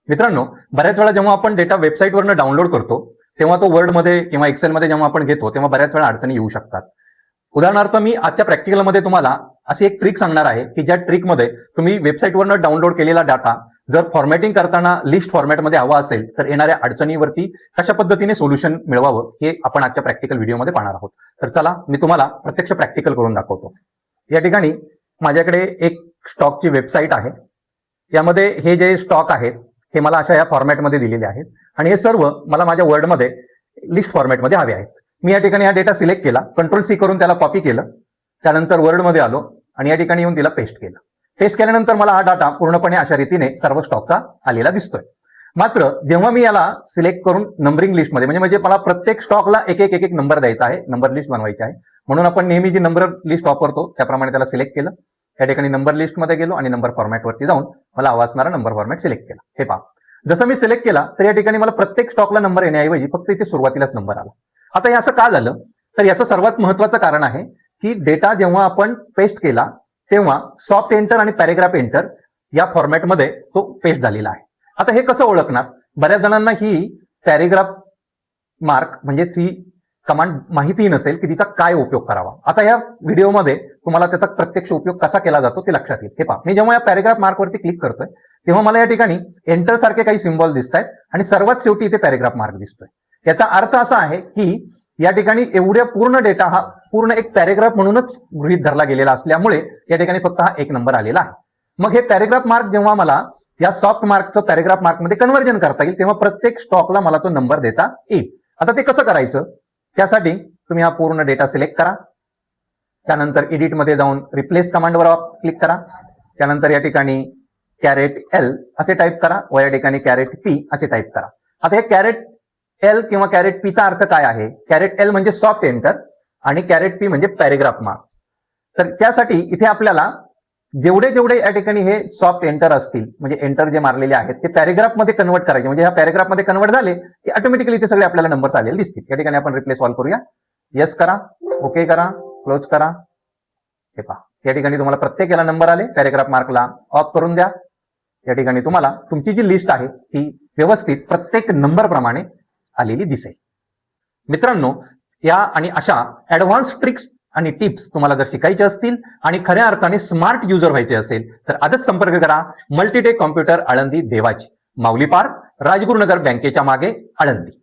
मित्रांनो, बऱ्याच वेळा जेव्हा आपण डेटा वेबसाईटवरनं डाउनलोड करतो तेव्हा तो वर्डमध्ये किंवा एक्सेलमध्ये जेव्हा आपण घेतो तेव्हा बऱ्याच वेळा अडचणी येऊ शकतात. उदाहरणार्थ मी आजच्या प्रॅक्टिकलमध्ये तुम्हाला अशी एक ट्रिक सांगणार आहे की ज्या ट्रिकमध्ये तुम्ही वेबसाईटवरनं डाउनलोड केलेला डाटा जर फॉर्मॅटिंग करताना लिस्ट फॉर्मॅटमध्ये हवा असेल तर येणाऱ्या अडचणीवरती कशा पद्धतीने सोल्युशन मिळवावं हे आपण आजच्या प्रॅक्टिकल व्हिडिओमध्ये पाहणार आहोत. तर चला मी तुम्हाला प्रत्यक्ष प्रॅक्टिकल करून दाखवतो. या ठिकाणी माझ्याकडे एक स्टॉकची वेबसाईट आहे. यामध्ये हे जे स्टॉक आहेत हे मला अशा या फॉर्मॅटमध्ये दिलेले आहेत आणि हे सर्व मला माझ्या वर्डमध्ये लिस्ट फॉर्मॅटमध्ये हवे आहेत. मी या ठिकाणी हा डेटा सिलेक्ट केला, Ctrl+C करून त्याला कॉपी केलं, त्यानंतर वर्डमध्ये आलो आणि या ठिकाणी येऊन तिला पेस्ट केलं. पेस्ट केल्यानंतर मला हा डाटा पूर्णपणे अशा रीतीने सर्व स्टॉकचा आलेला दिसतोय. मात्र जेव्हा मी याला सिलेक्ट करून नंबरिंग लिस्टमध्ये म्हणजे मला प्रत्येक स्टॉकला एक एक नंबर द्यायचा आहे, नंबर लिस्ट बनवायची आहे, म्हणून आपण नेहमी जी नंबर लिस्ट वापरतो त्याप्रमाणे त्याला सिलेक्ट केलं. या ठिकाणी नंबर लिस्टमध्ये गेलो आणि नंबर फॉर्मॅटवरती जाऊन मला हवा असणारा नंबर फॉर्मॅट सिलेक्ट केला. हे पहा, जसं मी सिलेक्ट केला तर या ठिकाणी मला प्रत्येक स्टॉकला नंबर येण्याऐवजी फक्त इथे सुरुवातीलाच नंबर आला. आता हे असं का झालं तर याचं सर्वात महत्वाचं कारण आहे की डेटा जेव्हा आपण पेस्ट केला तेव्हा सॉफ्ट एंटर आणि पॅरेग्राफ एंटर या फॉर्मॅटमध्ये तो पेस्ट झालेला आहे. आता हे कसं ओळखणार? बऱ्याच जणांना ही पॅरेग्राफ मार्क म्हणजे ही कमांड माहिती नसेल की तिचा काय उपयोग करावा. आता या व्हिडिओमध्ये तुम्हाला त्याचा प्रत्यक्ष उपयोग कसा केला जातो ते लक्षात येईल. हे पहा, मी जेव्हा या पॅरेग्राफ मार्कवरती क्लिक करतोय तेव्हा मला या ठिकाणी एंटर सारखे काही सिम्बॉल दिसत आहेत आणि सर्वात शेवटी इथे पॅरेग्राफ मार्क दिसतोय. याचा अर्थ असा आहे की या ठिकाणी एवढ्या पूर्ण डेटा हा पूर्ण एक पॅरेग्राफ म्हणूनच गृहीत धरला गेलेला असल्यामुळे या ठिकाणी फक्त हा एक नंबर आलेला आहे. मग हे पॅरेग्राफ मार्क जेव्हा मला या सॉफ्ट मार्कचं पॅरेग्राफ मार्कमध्ये कन्व्हर्जन करता येईल तेव्हा प्रत्येक स्टॉकला मला तो नंबर देता येईल. आता ते कसं करायचं? त्यासाठी तुम्ही हा पूर्ण डेटा सिलेक्ट करा, त्यानंतर एडिटमध्ये जाऊन रिप्लेस कमांडवर क्लिक करा, त्यानंतर या ठिकाणी #L असे टाईप करा व या ठिकाणी #P असे टाईप करा. आता हे #L किंवा #P चा अर्थ काय आहे? #L म्हणजे सॉफ्ट एंटर आणि #P म्हणजे पॅरेग्राफ मार्क. तर त्यासाठी इथे आपल्याला जेवढे या ठिकाणी हे सॉफ्ट एंटर असतील म्हणजे एंटर जे मारलेले आहेत ते पॅरेग्राफ मध्ये कन्वर्ट करायचे, म्हणजे ह्या पॅरेग्राफ मध्ये कन्वर्ट झाले की ऑटोमॅटिकली ते सगळे आपल्याला नंबर आलेले दिसतील. या ठिकाणी आपण रिप्लेस ऑल करूया, येस करा, ओके करा, क्लोज करा. हे पहा, या ठिकाणी तुम्हाला प्रत्येक याला नंबर आले. पॅरेग्राफ मार्कला ऑफ करून द्या. या ठिकाणी तुम्हाला तुमची जी लिस्ट आहे ती व्यवस्थित प्रत्येक नंबर प्रमाणे आलेली दिसेल. मित्रांनो, या आणि अशा ऍडव्हान्स ट्रिक्स आणि टिप्स तुम्हाला जर शिकायचे असतील आणि खऱ्या अर्थाने स्मार्ट युजर व्हायचे असेल तर आजच संपर्क करा मल्टीटेक कॉम्प्युटर आळंदी देवाची, माऊली पार्क, राजगुरुनगर बँकेच्या मागे, आळंदी.